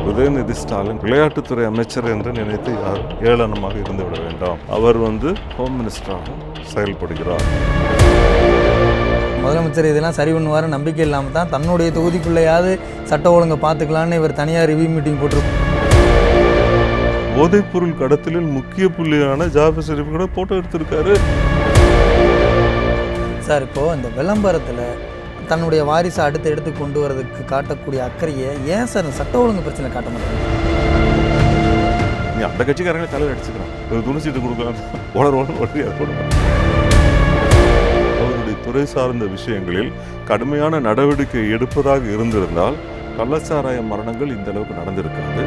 உதயநிதி ஸ்டாலின் விளையாட்டுத்துறை அமைச்சர் என்று நினைத்து யாரும் ஏளனமாக இருந்துவிட வேண்டாம். அவர் ஹோம் மினிஸ்டராக செயல்படுகிறார். முதலமைச்சர் இதெல்லாம் சரி பண்ணுவார் நம்பிக்கை இல்லாமல் தான் தன்னுடைய தொகுதிக்குள்ளேயாவது சட்ட ஒழுங்கை பார்த்துக்கலான்னு இவர் தனியார் ரிவ்யூ மீட்டிங் போட்டிருப்பார். போதைப்பொருள் கடத்தலில் முக்கிய புள்ளியான ஜாஃபர் ஷெரீப் கூட போட்டோ எடுத்திருக்காரு. சார், இப்போது இந்த விளம்பரத்தில் தன்னுடைய வாரிசை அடுத்து எடுத்து கொண்டு வரதுக்கு காட்டக்கூடிய அக்கறையை ஏன் சார் சட்ட ஒழுங்கு பிரச்சனை காட்ட மாட்டாங்க? நீ அந்த கட்சிக்காரங்களை தலையில் அடிச்சுக்கிறான், ஒரு துணிச்சீட்டு கொடுக்கலாம், அவருடைய துறை சார்ந்த விஷயங்களில் கடுமையான நடவடிக்கை எடுப்பதாக இருந்திருந்தால் கள்ளச்சாராய மரணங்கள் இந்த அளவுக்கு நடந்திருக்காது.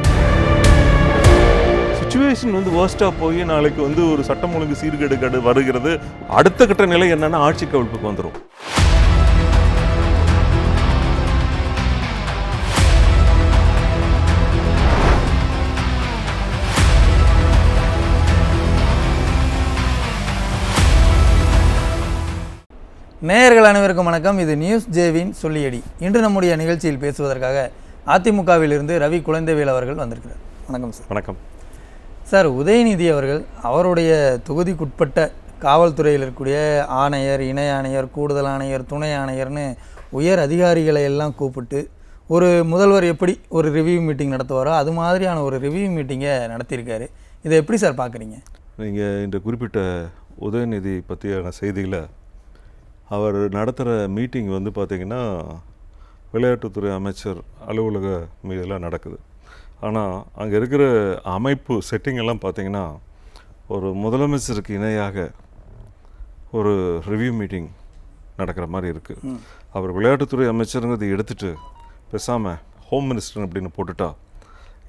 சிச்சுவேஷன் வேர்ஸ்டா போய் நாளைக்கு ஒரு சட்டம் ஒழுங்கு சீர்கேடு வருகிறது. அடுத்த கட்ட நிலை என்னன்னா ஆட்சி கவிழ்ப்புக்கு வந்துடும். நேயர்கள் அனைவருக்கும் வணக்கம். இது நியூஸ் ஜேவின் சொல்லியடி. இன்று நம்முடைய நிகழ்ச்சியில் பேசுவதற்காக அதிமுகவிலிருந்து ரவி குழந்தைவேல் அவர்கள் வந்திருக்கிறார். வணக்கம் சார். வணக்கம் சார். உதயநிதி அவர்கள் அவருடைய தொகுதிக்குட்பட்ட காவல்துறையில் இருக்கக்கூடிய ஆணையர், இணை ஆணையர், கூடுதல் ஆணையர், துணை ஆணையர்னு உயர் அதிகாரிகளை எல்லாம் கூப்பிட்டு ஒரு முதல்வர் எப்படி ஒரு ரிவ்யூ மீட்டிங் நடத்துவாரோ அது மாதிரியான ஒரு ரிவ்யூ மீட்டிங்கை நடத்தியிருக்காரு. இதை எப்படி சார் பார்க்குறீங்க? நீங்கள் இந்த குறிப்பிட்ட உதயநிதி பற்றியான செய்தியில் அவர் நடத்துகிற மீட்டிங் பார்த்திங்கன்னா விளையாட்டுத்துறை அமைச்சர் அலுவலக மீதெல்லாம் நடக்குது. ஆனால் அங்கே இருக்கிற அமைப்பு செட்டிங் எல்லாம் பார்த்திங்கன்னா ஒரு முதலமைச்சருக்கு இணையாக ஒரு ரிவ்யூ மீட்டிங் நடக்கிற மாதிரி இருக்குது. அவர் விளையாட்டுத்துறை அமைச்சருங்கிறதை எடுத்துகிட்டு பேசாமல் ஹோம் மினிஸ்டர் அப்படின்னு போட்டுட்டா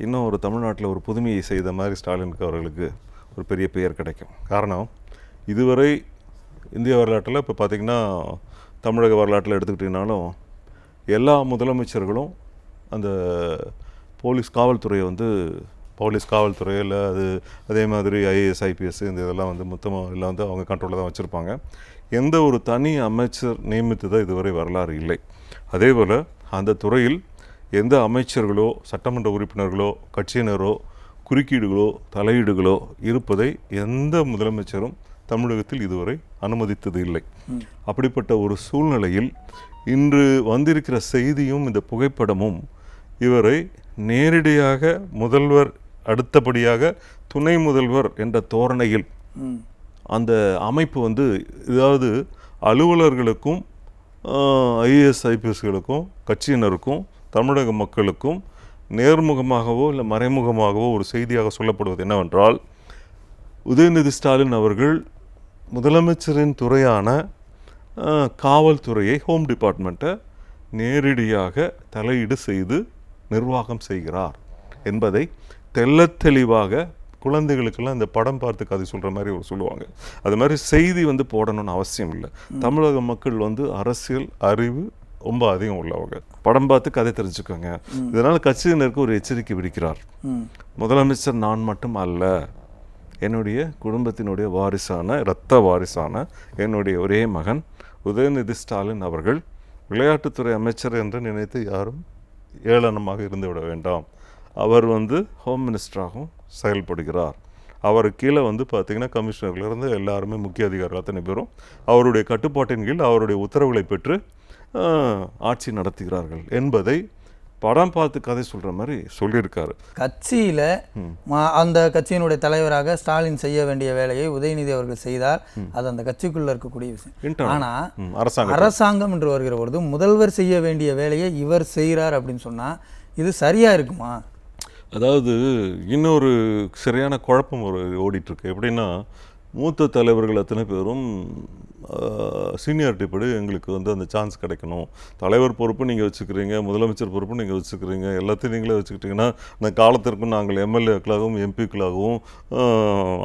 இன்னும் ஒரு தமிழ்நாட்டில் ஒரு புதுமையை செய்த மாதிரி ஸ்டாலினுக்கு அவர்களுக்கு ஒரு பெரிய பெயர் கிடைக்கும். காரணம், இதுவரை இந்திய வரலாற்றில் இப்போ பார்த்திங்கன்னா தமிழக வரலாற்றில் எடுத்துக்கிட்டிங்கனாலும் எல்லா முதலமைச்சர்களும் அந்த போலீஸ் காவல்துறையை போலீஸ் காவல்துறையில் அதே மாதிரி ஐஏஎஸ் ஐபிஎஸ் இந்த இதெல்லாம் மொத்தமாக எல்லாம் அவங்க கண்ட்ரோலில் தான் வச்சுருப்பாங்க. எந்த ஒரு தனி அமைச்சர் நியமித்ததாக இதுவரை வரலாறு இல்லை. அதே போல் அந்த துறையில் எந்த அமைச்சர்களோ சட்டமன்ற உறுப்பினர்களோ கட்சியினரோ குறுக்கீடுகளோ தலையீடுகளோ இருப்பதை எந்த முதலமைச்சரும் தமிழகத்தில் இதுவரை அனுமதித்தது இல்லை. அப்படிப்பட்ட ஒரு சூழ்நிலையில் இன்று வந்திருக்கிற செய்தியும் இந்த புகைப்படமும் இவரை நேரடியாக முதல்வர் அடுத்தபடியாக துணை முதல்வர் என்ற தோரணையில் அந்த அமைப்பு ஏதாவது அலுவலர்களுக்கும் ஐஏஎஸ் ஐபிஎஸ்களுக்கும் கட்சியினருக்கும் தமிழக மக்களுக்கும் நேர்முகமாகவோ இல்லை மறைமுகமாகவோ ஒரு செய்தியாக சொல்லப்படுவது என்னவென்றால், உதயநிதி ஸ்டாலின் அவர்கள் முதலமைச்சரின் துறையான காவல்துறையை, ஹோம் டிபார்ட்மெண்ட்டை நேரடியாக தலையீடு செய்து நிர்வாகம் செய்கிறார் என்பதை தெள்ளத்தெளிவாக குழந்தைகளுக்கெல்லாம் இந்த படம் பார்த்து கதை சொல்கிற மாதிரி சொல்லுவாங்க. அது மாதிரி செய்தி போடணும்னு அவசியம் இல்லை. தமிழக மக்கள் அரசியல் அறிவு ரொம்ப அதிகம் உள்ளவங்க. படம் பார்த்து கதை தெரிஞ்சுக்கோங்க. இதனால் கட்சியினருக்கு ஒரு எச்சரிக்கை விடுக்கிறார். முதலமைச்சர் நான் மட்டும் அல்ல, என்னுடைய குடும்பத்தினுடைய வாரிசான இரத்த வாரிசான என்னுடைய ஒரே மகன் உதயநிதி ஸ்டாலின் அவர்கள் விளையாட்டுத்துறை அமைச்சர் என்று நினைத்து யாரும் ஏளனமாக இருந்துவிட வேண்டாம். அவர் ஹோம் மினிஸ்டராகவும் செயல்படுகிறார். அவர் கீழே பார்த்திங்கன்னா கமிஷனர்லேருந்து எல்லாருமே முக்கிய அதிகாரிகள் அத்தனை பேரும் அவருடைய கட்டுப்பாட்டின் கீழ் அவருடைய உத்தரவுகளை பெற்று ஆட்சி நடத்துகிறார்கள் என்பதை படம் பார்த்து கதை சொல்கிற மாதிரி சொல்லியிருக்காரு. கட்சியில் அந்த கட்சியினுடைய தலைவராக ஸ்டாலின் செய்ய வேண்டிய வேலையை உதயநிதி அவர்கள் செய்தால் அது அந்த கட்சிக்குள்ளே இருக்கக்கூடிய விஷயம். ஆனால் அரசாங்கம் என்று வருகிற பொழுது முதல்வர் செய்ய வேண்டிய வேலையை இவர் செய்கிறார் அப்படின்னு சொன்னால் இது சரியாக இருக்குமா? அதாவது இன்னொரு சரியான குழப்பம் ஓடிட்டுருக்கு. எப்படின்னா, மூத்த தலைவர்கள் அத்தனை பேரும் சீனியாரிட்டி படி எங்களுக்கு அந்த சான்ஸ் கிடைக்கணும், தலைவர் பொறுப்பு நீங்கள் வச்சுக்கிறீங்க, முதலமைச்சர் பொறுப்பு நீங்கள் வச்சுக்கிறீங்க, எல்லாத்தையும் நீங்களே வச்சுக்கிட்டிங்கன்னா அந்த காலத்திற்கும் நாங்கள் எம்எல்ஏக்களாகவும் எம்பிக்களாகவும்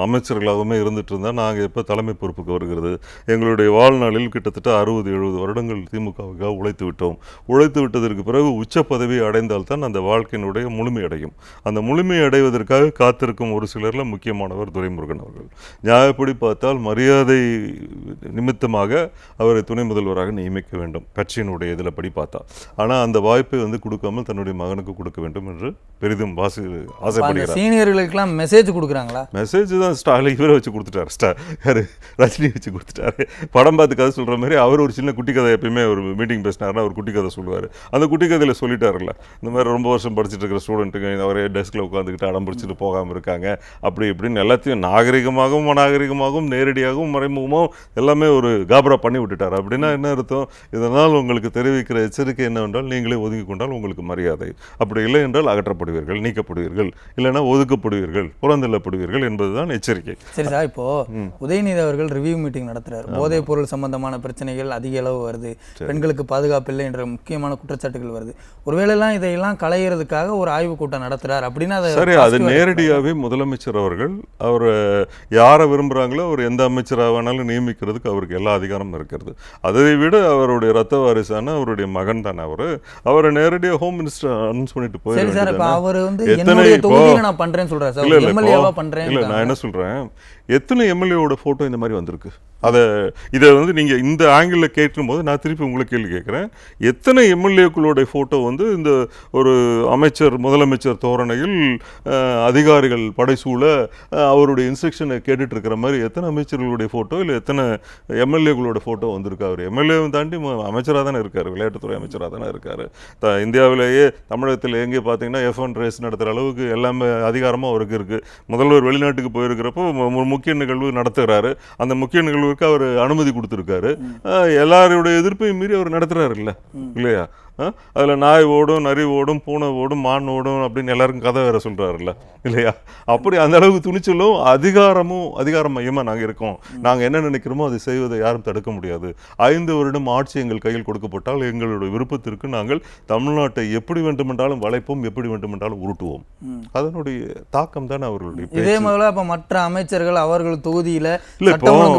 அமைச்சர்களாகவுமே இருந்துகிட்டு இருந்தால் நாங்கள் எப்போ தலைமை பொறுப்புக்கு வருகிறது? எங்களுடைய வாழ்நாளில் கிட்டத்தட்ட 60-70 வருடங்கள் திமுகவுக்காக உழைத்து விட்டதற்கு பிறகு உச்ச பதவி அடைந்தால்தான் அந்த வாழ்க்கையினுடைய முழுமை அடையும். அந்த முழுமை அடைவதற்காக காத்திருக்கும் ஒரு சிலரில் முக்கியமானவர் துரைமுருகன் அவர்கள். நியாயப்படி சட்டப்படி பார்த்தால் மரியாதை நிமித்தமாக அவரை துணை முதல்வராக நியமிக்க வேண்டும் கட்சியினுடைய இதில் படி பார்த்தா. ஆனால் அந்த வாய்ப்பை வந்து கொடுக்காமல் தன்னுடைய மகனுக்கு கொடுக்க வேண்டும் என்று பெரிதும் ஆசைப்படுகிறார். சீனியர்களுக்கெல்லாம் மெசேஜ் கொடுக்குறாங்களா? மெசேஜ் தான் ஸ்டாலின் இவரை வச்சு கொடுத்துட்டாரு, ரஜினி வச்சு கொடுத்துட்டாரு. படம் பார்த்து கதை சொல்கிற மாதிரி அவர் ஒரு சின்ன குட்டி கதை எப்பயுமே ஒரு மீட்டிங் பேசினாருன்னா ஒரு குட்டி கதை சொல்லுவார். அந்த குட்டி கதையில் சொல்லிட்டாருல்ல, இந்த மாதிரி ரொம்ப வருஷம் படிச்சுட்டு இருக்கிற ஸ்டூடெண்ட்டுங்க அவரே டெஸ்கில் உட்காந்துக்கிட்டு அடம் பிடிச்சிட்டு போகாமல் இருக்காங்க அப்படி இப்படின்னு எல்லாத்தையும் நாகரிகமாகவும் அநாகரிகமாகவும் நேரடியாகவும் மறைமுகமாகவும் எல்லாமே ஒரு காபரா பண்ணி விட்டுட்டார். அப்படின்னா என்ன அர்த்தம்? இதனால் உங்களுக்கு தெரிவிக்கிற எச்சரிக்கை என்னவென்றால் நீங்களே ஒதுக்கி கொண்டால் உங்களுக்கு மரியாதை, அப்படி இல்லை என்றால் அகற்றப்படுவீர்கள், நீக்கப்படுவீர்கள், இல்லைன்னா ஒதுக்கப்படுவீர்கள், புறந்தள்ளப்படுவீர்கள் என்பதுதான் எச்சரிக்கை. சரி சார், இப்போ உதயநிதி அவர்கள் ரிவ்யூ மீட்டிங் நடத்துறாரு. போதைப் பொருள் சம்பந்தமான பிரச்சனைகள் அதிக அளவு வருது, பெண்களுக்கு பாதுகாப்பு இல்லை என்ற முக்கியமான குற்றச்சாட்டுகள் வருது. ஒருவேளைலாம் இதையெல்லாம் களையிறதுக்காக ஒரு ஆய்வு கூட்டம் நடத்துறாரு அப்படின்னா சரி, அது நேரடியாகவே முதலமைச்சர் அவர்கள் அவர் யாரை விரும்புகிறாங்களோ அவர் எந்த அமைச்சராக வேணாலும் நியமிக்கிறதுக்கு அவருக்கு எல்லா அதிகாரமும் இருக்கிறது. அதை விட அவருடைய ரத்த வாரிசான அவருடைய மகன் தானே அவரை நேரடியாக ஹோம் மினிஸ்டர் அனௌன்ஸ் பண்ணிட்டு போயிருக்காரு. நான் என்ன சொல்றேன், எத்தனை எம்எல்ஏவோட போட்டோ இந்த மாதிரி வந்திருக்கு? இதை வந்து நீங்கள் இந்த ஆங்கிளில் கேட்கும் போது நான் திருப்பி உங்களுக்கு கேள்வி கேட்குறேன். எத்தனை எம்எல்ஏக்களுடைய ஃபோட்டோ வந்து இந்த ஒரு முதலமைச்சர் தோரணையில் அதிகாரிகள் படைசூழ அவருடைய இன்ஸ்ட்ரக்ஷனை கேட்டுட்டு இருக்கிற மாதிரி எத்தனை அமைச்சர்களுடைய ஃபோட்டோ இல்லை எத்தனை எம்எல்ஏக்களோட ஃபோட்டோ வந்திருக்கு? அவர் எம்எல்ஏவும் தாண்டி அமைச்சராக தானே இருக்கார், விளையாட்டுத்துறை அமைச்சராக தானே இருக்கார். இந்தியாவிலேயே தமிழகத்தில் எங்கே பார்த்தீங்கன்னா F1 ரேஸ் நடத்துகிற அளவுக்கு எல்லாமே அதிகாரமும் அவருக்கு இருக்குது. முதல்வர் வெளிநாட்டுக்கு போயிருக்கிறப்போ முக்கிய நிகழ்வு நடத்துகிறாரு. அந்த முக்கிய நிகழ்வு அவர் அனுமதி கொடுத்திருக்காரு. எல்லாருடைய எதிர்ப்பையும் மீறி அவர் நடத்துறாரு இல்லையா? அதில் நாய் ஓடும், நரி ஓடும், பூனை ஓடும், மான் ஓடும் அப்படின்னு எல்லாருக்கும் கதை வேற சொல்றாருல்ல இல்லையா? அப்படி அந்த அளவுக்கு துணிச்சலும் அதிகார மையமாக நாங்கள் இருக்கோம். நாங்கள் என்ன நினைக்கிறோமோ அதை செய்வதை யாரும் தடுக்க முடியாது. 5 வருடம் ஆட்சி எங்கள் கையில் கொடுக்கப்பட்டால் எங்களுடைய விருப்பத்திற்கு நாங்கள் தமிழ்நாட்டை எப்படி வேண்டுமென்றாலும் வளைப்போம், எப்படி வேண்டுமென்றாலும் உருட்டுவோம். அதனுடைய தாக்கம் தான் அவர்களுடைய. இதே மாதிரி அப்போ மற்ற அமைச்சர்கள் அவர்கள் தொகுதியில்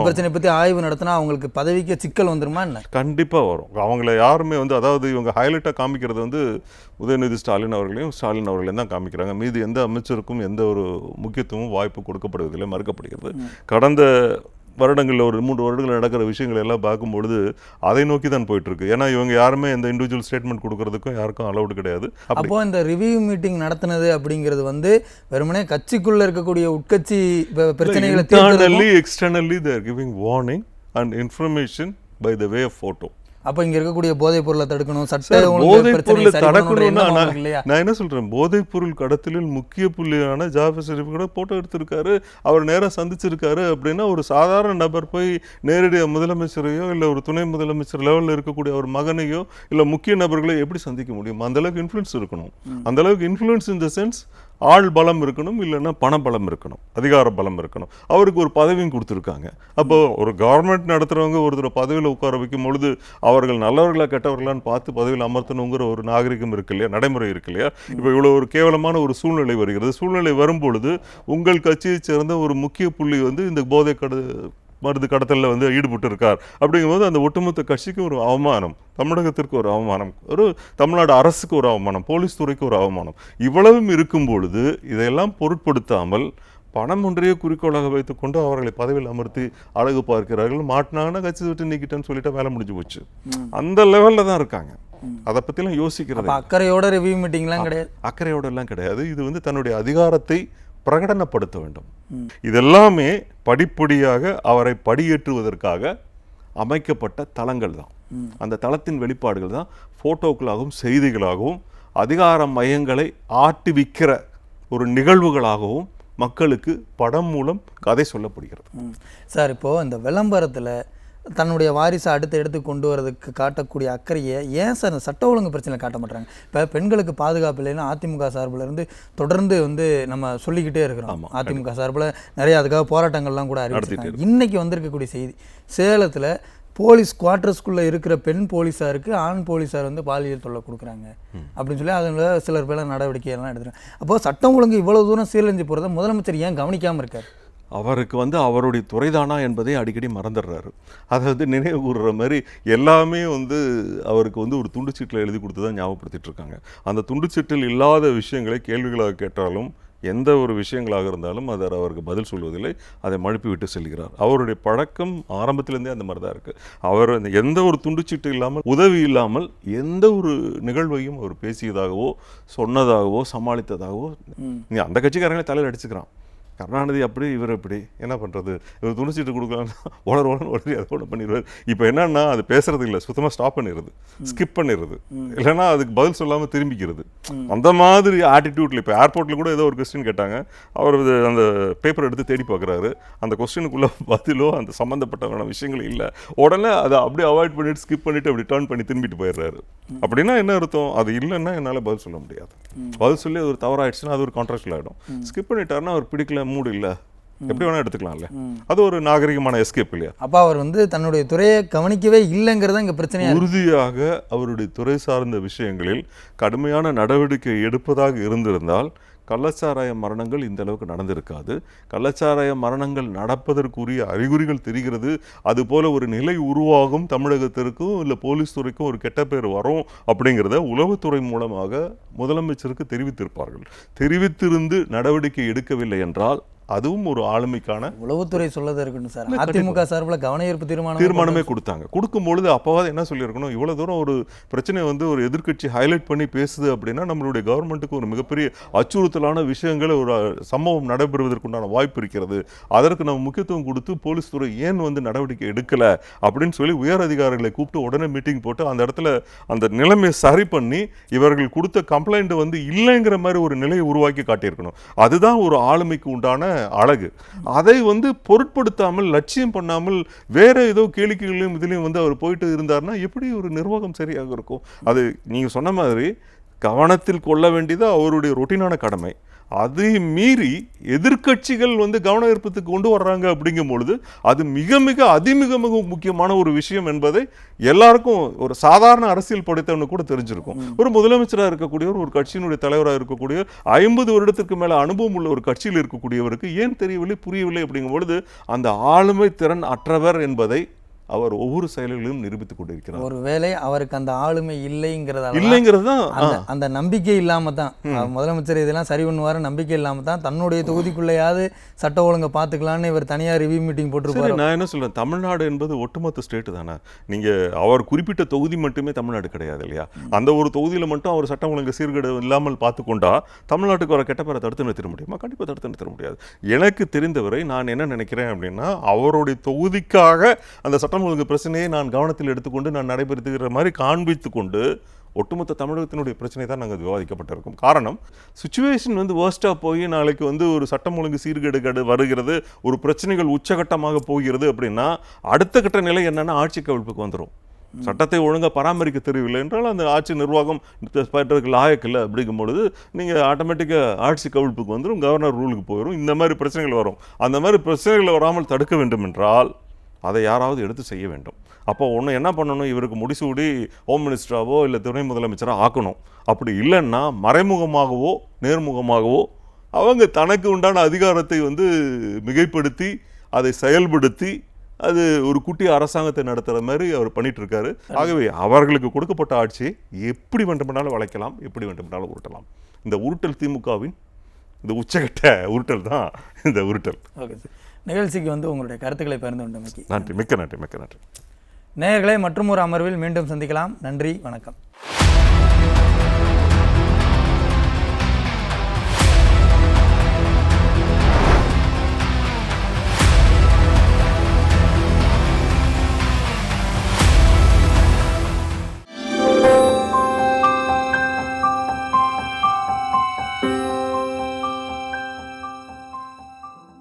பிரச்சனை பற்றி ஆய்வு நடத்தினா அவங்களுக்கு பதவிக்கு சிக்கல் வந்துருமா என்ன? கண்டிப்பாக வரும். அவங்கள யாருமே வந்து அதாவது இவங்க ஹைலைட்டாக காமிக்கிறது வந்து உதயநிதி ஸ்டாலின் அவர்களையும் தான் காமிக்கிறாங்க. மீது எந்த அமைச்சருக்கும் எந்த ஒரு முக்கியத்துவமும் வாய்ப்பு கொடுக்கப்படுவதில்லை, மறுக்கப்படுகிறது. கடந்த வருடங்களில் ஒரு 3 வருடங்கள் நடக்கிற விஷயங்கள் எல்லாம் பார்க்கும்பொழுது அதை நோக்கி தான் போயிட்டு இருக்கு. ஏன்னா இவங்க யாருமே இந்த இண்டிவிஜுவல் ஸ்டேட்மெண்ட் கொடுக்கறதுக்கும் யாருக்கும் அலௌடு கிடையாது. அப்போ இந்த ரிவ்யூ மீட்டிங் நடத்தினது அப்படிங்கிறது வந்து வெறுமனே கட்சிக்குள்ள இருக்கக்கூடிய உட்கட்சி பிரச்சனைகளை externally they are giving warning and information by the way of photo. அப்போ இங்கே இருக்கக்கூடிய போதைப் பொருளை தடுக்கணும், போதைப் பொருளை தடுக்கணும்னா நான் என்ன சொல்றேன், போதைப் பொருள் கடத்தலில் முக்கிய புள்ளியான ஜாஃபர் ஷெரீப் கூட போட்டோ எடுத்திருக்காரு, அவர் நேராக சந்திச்சிருக்காரு. அப்படின்னா ஒரு சாதாரண நபர் போய் நேரடியாக முதலமைச்சரையோ இல்லை ஒரு துணை முதலமைச்சர் லெவலில் இருக்கக்கூடிய ஒரு மகனையோ இல்லை முக்கிய நபர்களையோ எப்படி சந்திக்க முடியும்? அந்த அளவுக்கு இன்ஃப்ளூயன்ஸ் இருக்கணும். அந்த அளவுக்கு இன்ஃப்ளூயன்ஸ் இன் த சென்ஸ் ஆள் பலம் இருக்கணும், இல்லைன்னா பண பலம் இருக்கணும், அதிகார பலம் இருக்கணும். அவருக்கு ஒரு பதவியும் கொடுத்துருக்காங்க. அப்போ ஒரு கவர்மெண்ட் நடத்துகிறவங்க ஒருத்தர் பதவியில் உட்கார வைக்கும் பொழுது அவர்கள் நல்லவர்களா கெட்டவர்களான்னு பார்த்து பதவியில் அமர்த்தணுங்கிற ஒரு நாகரிகம் இருக்கு இல்லையா, நடைமுறை இருக்கு இல்லையா? இப்போ இவ்வளோ ஒரு கேவலமான ஒரு சூழ்நிலை வருகிறது. சூழ்நிலை வரும்பொழுது உங்கள் கட்சியைச் சேர்ந்த ஒரு முக்கிய புள்ளி வந்து இந்த போதை மருந்து கடத்தலில் வந்து ஈடுபட்டு இருக்கார் அப்படிங்கும்போது அந்த ஒட்டுமொத்த கட்சிக்கு ஒரு அவமானம், தமிழகத்திற்கு ஒரு அவமானம், ஒரு தமிழ்நாடு அரசுக்கு ஒரு அவமானம், போலீஸ் துறைக்கு ஒரு அவமானம். இவ்வளவும் இருக்கும் பொழுது இதையெல்லாம் பொருட்படுத்தாமல் பணம் ஒன்றையே குறிக்கோளாக வைத்துக்கொண்டு அவர்களை பதவியில் அமர்த்தி அழகு பார்க்கிறார்கள். மாட்டினாங்கன்னா கட்சி விட்டு நீக்கிட்டேன்னு சொல்லிட்டு வேலை முடிஞ்சு போச்சு. அந்த லெவலில் தான் இருக்காங்க. அதை பற்றிலாம் யோசிக்கிறது அக்கறையோட ரிவ்யூ மீட்டிங்லாம் கிடையாது, அக்கறையோட எல்லாம் கிடையாது. இது வந்து தன்னுடைய அதிகாரத்தை பிரகடனப்படுத்த வேண்டும். இதெல்லாமே படிப்படியாக அவரை படியேற்றுவதற்காக அமைக்கப்பட்ட தளங்கள் தான். அந்த தளத்தின் வெளிப்பாடுகள் தான் போட்டோக்களாகவும் செய்திகளாகவும் அதிகார மையங்களை ஆட்டுவிக்கிற ஒரு நிகழ்வுகளாகவும் மக்களுக்கு படம் மூலம் கதை சொல்லப்படுகிறது. சார், இப்போது இந்த விளம்பரத்தில் தன்னுடைய வாரிசை அடுத்த இடத்துக்கு கொண்டு வரதுக்கு காட்டக்கூடிய அக்கறையை ஏன் சார் சட்ட ஒழுங்கு பிரச்சனை காட்ட மாட்டாங்க? இப்போ பெண்களுக்கு பாதுகாப்பு இல்லைன்னா அதிமுக சார்பில் இருந்து தொடர்ந்து வந்து நம்ம சொல்லிக்கிட்டே இருக்கிறோம். அதிமுக சார்பில் நிறைய அதுக்காக போராட்டங்கள்லாம் கூட அறிவிச்சிருக்காங்க. இன்னைக்கு வந்திருக்கக்கூடிய செய்தி, சேலத்தில் போலீஸ் குவார்ட்டர்ஸ்குள்ளே இருக்கிற பெண் போலீஸாருக்கு ஆண் போலீஸார் வந்து பாலியல் தொல்லை கொடுக்குறாங்க அப்படின்னு சொல்லி அதில் சிலர் பேர் நடவடிக்கையெல்லாம் எடுத்துகிறாங்க. அப்போது சட்டம் ஒழுங்கு இவ்வளோ தூரம் சீரழிஞ்சு போகிறத முதலமைச்சர் ஏன் கவனிக்காமல் இருக்கார்? அவருக்கு வந்து அவருடைய துறைதானா என்பதை அடிக்கடி மறந்துடுறாரு. அதை வந்து நினைவு கூறுற மாதிரி எல்லாமே வந்து அவருக்கு வந்து ஒரு துண்டுச்சீட்டில் எழுதி கொடுத்து தான் ஞாபகப்படுத்திட்டு இருக்காங்க. அந்த துண்டுச்சீட்டில் இல்லாத விஷயங்களை கேள்விகளாக கேட்டாலும் எந்த ஒரு விஷயங்களாக இருந்தாலும் அதை அவருக்கு பதில் சொல்வதில்லை, அதை மழுப்பி விட்டு செல்கிறார். அவருடைய பழக்கம் ஆரம்பத்திலேருந்தே அந்த மாதிரி தான் இருக்குது. அவர் எந்த ஒரு துண்டுச்சீட்டு இல்லாமல், உதவி இல்லாமல் எந்த ஒரு நிகழ்வையும் அவர் பேசியதாகவோ சொன்னதாகவோ சமாளித்ததாகவோ, நீ அந்த கட்சிக்காரங்களே தலையில் அடிச்சுக்கிறான். கருணாநிதி அப்படி, இவர் எப்படி, என்ன பண்ணுறது, இவர் துணிச்சிட்டு கொடுக்கலாம்னா உடனே அதை கூட பண்ணிடுவார். இப்போ என்னன்னா அது பேசுறது இல்லை, சுத்தமாக ஸ்டாப் பண்ணிடுறது, ஸ்கிப் பண்ணிடுறது, இல்லைன்னா அதுக்கு பதில் சொல்லாமல் திரும்பிக்கிறது. அந்த மாதிரி ஆட்டிடியூட்ல இப்போ ஏர்போர்ட்டில் கூட ஏதோ ஒரு கொஸ்டின் கேட்டாங்க, அவர் அந்த பேப்பர் எடுத்து தேடி பார்க்குறாரு, அந்த கொஸ்டினுக்குள்ள பதிலோ அந்த சம்மந்தப்பட்டவரான விஷயங்கள் இல்லை, உடனே அதை அப்படியே அவாய்ட் பண்ணிட்டு ஸ்கிப் பண்ணிட்டு அப்படி டர்ன் பண்ணி திரும்பிட்டு போயிடுறாரு. அப்படின்னா என்ன அர்த்தம், அது இல்லைன்னா என்னால் பதில் சொல்ல முடியாது, பதில் சொல்லி அது ஒரு தவறாயிடுச்சுன்னா அது ஒரு கான்ட்ராக்டில் ஆகிடும். ஸ்கிப் பண்ணிட்டாருன்னா அவர் பிடிக்கல, மூடு இல்லை, எப்படி வேணா எடுத்துக்கலாம்ல, அது ஒரு நாகரிகமான எஸ்கேப் இல்லையா? அப்போ அவர் தன்னுடைய துறையை கவனிக்கவே இல்லைங்கிறத இங்கே பிரச்சனை. உறுதியாக அவருடைய துறை சார்ந்த விஷயங்களில் கடுமையான நடவடிக்கை எடுப்பதாக இருந்திருந்தால் கள்ளச்சாராய மரணங்கள் இந்த அளவுக்கு நடந்திருக்காது. கள்ளச்சாராய மரணங்கள் நடப்பதற்குரிய அறிகுறிகள் தெரிகிறது. அதுபோல ஒரு நிலை உருவாகும், தமிழகத்திற்கும் இல்லை போலீஸ் துறைக்கும் ஒரு கெட்ட பேர் வரும் அப்படிங்கிறத உளவுத்துறை மூலமாக முதலமைச்சருக்கு தெரிவித்திருப்பார்கள். தெரிவித்திருந்து நடவடிக்கை எடுக்கவில்லை என்றால் அதுவும் ஒரு ஆளுமைக்கான உளவுத்துறை சொல்லதான் இருக்கணும் சார். அதிமுக சார்பில் கவன ஈர்ப்பு தீர்மானமே கொடுத்தாங்க. கொடுக்கும்பொழுது அப்போவாது என்ன சொல்லியிருக்கணும், இவ்வளோ தூரம் ஒரு பிரச்சனையை ஒரு எதிர்க்கட்சி ஹைலைட் பண்ணி பேசுது அப்படின்னா நம்மளுடைய கவர்மெண்ட்டுக்கு ஒரு மிகப்பெரிய அச்சுறுத்தலான விஷயங்கள், ஒரு சம்பவம் நடைபெறுவதற்குண்டான வாய்ப்பு இருக்கிறது, அதற்கு நம்ம முக்கியத்துவம் கொடுத்து போலீஸ் துறை ஏன் நடவடிக்கை எடுக்கலை அப்படின்னு சொல்லி உயர் அதிகாரிகளை கூப்பிட்டு உடனே மீட்டிங் போட்டு அந்த இடத்துல அந்த நிலைமையை சரி பண்ணி இவர்கள் கொடுத்த கம்ப்ளைண்ட் இல்லைங்கிற மாதிரி ஒரு நிலையை உருவாக்கி காட்டியிருக்கணும். அதுதான் ஒரு ஆளுமைக்கு உண்டான அழகு. அதை பொருட்படுத்தாமல், லட்சியம் பண்ணாமல் வேற ஏதோ கேளிக்கைகளையும் இதிலையும் அவர் போயிட்டு இருந்தார்னா எப்படி ஒரு நிர்வாகம் சரியாக இருக்கும்? அது நீங்க சொன்ன மாதிரி கவனத்தில் கொள்ள வேண்டியது அவருடைய ரொட்டீனான கடமை. அதை மீறி எதிர்க்கட்சிகள் கவன ஈர்ப்பத்துக்கு கொண்டு வர்றாங்க அப்படிங்கும் பொழுது அது மிக மிக அதிமிக மிக முக்கியமான ஒரு விஷயம் என்பதை எல்லாருக்கும், ஒரு சாதாரண அரசியல் படித்தவனு கூட தெரிஞ்சிருக்கும். ஒரு முதலமைச்சராக இருக்கக்கூடியவர், ஒரு கட்சியினுடைய தலைவராக இருக்கக்கூடிய 50 வருடத்திற்கு மேல அனுபவம் உள்ள ஒரு கட்சியில் இருக்கக்கூடியவருக்கு ஏன் தெரியவில்லை, புரியவில்லை அப்படிங்கும் பொழுது அந்த ஆளுமை திறன் அற்றவர் என்பதை அவர் ஒவ்வொரு செயல்களிலும் நிரூபித்துக் கொண்டிருக்கிறார். ஒருவேளை அவருக்கு அந்த ஆளுமை இல்லைங்கிறது தான், அந்த நம்பிக்கை இல்லாம தான் முதலமைச்சர் இதெல்லாம் சரி பண்ணுவாரு, நம்பிக்கை இல்லாம தான் தன்னுடைய தொகுதிக்குள்ளையாவது சட்ட ஒழுங்கை பார்த்துக்கலான்னு இவர் தனியார் ரிவ்யூ மீட்டிங் போட்டிருப்பாரு. நான் என்ன சொல்றேன், தமிழ்நாடு என்பது ஒட்டுமொத்த ஸ்டேட்டு தானே. நீங்க அவர் குறிப்பிட்ட தொகுதி மட்டுமே தமிழ்நாடு கிடையாது இல்லையா? அந்த ஒரு தொகுதியில் மட்டும் அவர் சட்டம் ஒழுங்கு சீர்கேடு இல்லாமல் பார்த்துக்கொண்டா தமிழ்நாட்டுக்கு வர கெட்ட பேரை தடுத்து நிறுத்த முடியுமா? கண்டிப்பாக தடுத்து நிறுத்த முடியாது. எனக்கு தெரிந்தவரை நான் என்ன நினைக்கிறேன் அப்படின்னா, அவருடைய தொகுதிக்காக அந்த சட்டம் ஒழுங்கு பிரச்சனையை நான் கவனத்தில் எடுத்துக்கொண்டு நான் நடைபெறுத்துகிற மாதிரி காண்பித்து கொண்டு ஒட்டுமொத்த தமிழகத்தினுடைய பிரச்சனை தான் நாங்கள் விவாதிக்கப்பட்டிருக்கோம். காரணம், சிச்சுவேஷன் வேர்ஸ்டாக போய் நாளைக்கு ஒரு சட்டம் ஒழுங்கு சீர்கேடு வருகிறது, ஒரு பிரச்சனைகள் உச்சகட்டமாக போகிறது அப்படின்னா அடுத்த கட்ட நிலை என்னன்னா ஆட்சி கவிழ்ப்புக்கு வந்துடும். சட்டத்தை ஒழுங்காக பராமரிக்க தெரியவில்லை என்றால் அந்த ஆட்சி நிர்வாகம் லாயக்கில்லை அப்படிங்கும் பொழுது நீங்கள் ஆட்டோமேட்டிக்காக ஆட்சி கவிழ்ப்புக்கு வந்துடும், கவர்னர் ரூலுக்கு போயிடும், இந்த மாதிரி பிரச்சனைகள் வரும். அந்த மாதிரி பிரச்சனைகள் வராமல் தடுக்க வேண்டும் என்றால் அதை யாராவது எடுத்து செய்ய வேண்டும். அப்போ ஒன்று என்ன பண்ணணும், இவருக்கு முடிசூடி ஹோம் மினிஸ்டராவோ இல்லை துணை முதலமைச்சராக ஆக்கணும். அப்படி இல்லைன்னா மறைமுகமாகவோ நேர்முகமாகவோ அவங்க தனக்கு உண்டான அதிகாரத்தை மிகைப்படுத்தி அதை செயல்படுத்தி அது ஒரு குட்டி அரசாங்கத்தை நடத்துகிற மாதிரி அவர் பண்ணிட்டு இருக்காரு. ஆகவே அவர்களுக்கு கொடுக்கப்பட்ட ஆட்சியை எப்படி வேண்டுமென்றாலும் வளைக்கலாம், எப்படி வேண்டுமென்றாலும் உருட்டலாம். இந்த உருட்டல் திமுகவின் இந்த உச்சகட்ட உருட்டல் தான் இந்த உருட்டல். ஓகே சார், நிகழ்ச்சிக்கு உங்களுடைய கருத்துக்களை பகிர்ந்து கொண்டமைக்கு நன்றி, மிக்க நன்றி, மிக்க நன்றி. நேயர்களே, மற்றும் ஒரு அமர்வில் மீண்டும் சந்திக்கலாம். நன்றி, வணக்கம்.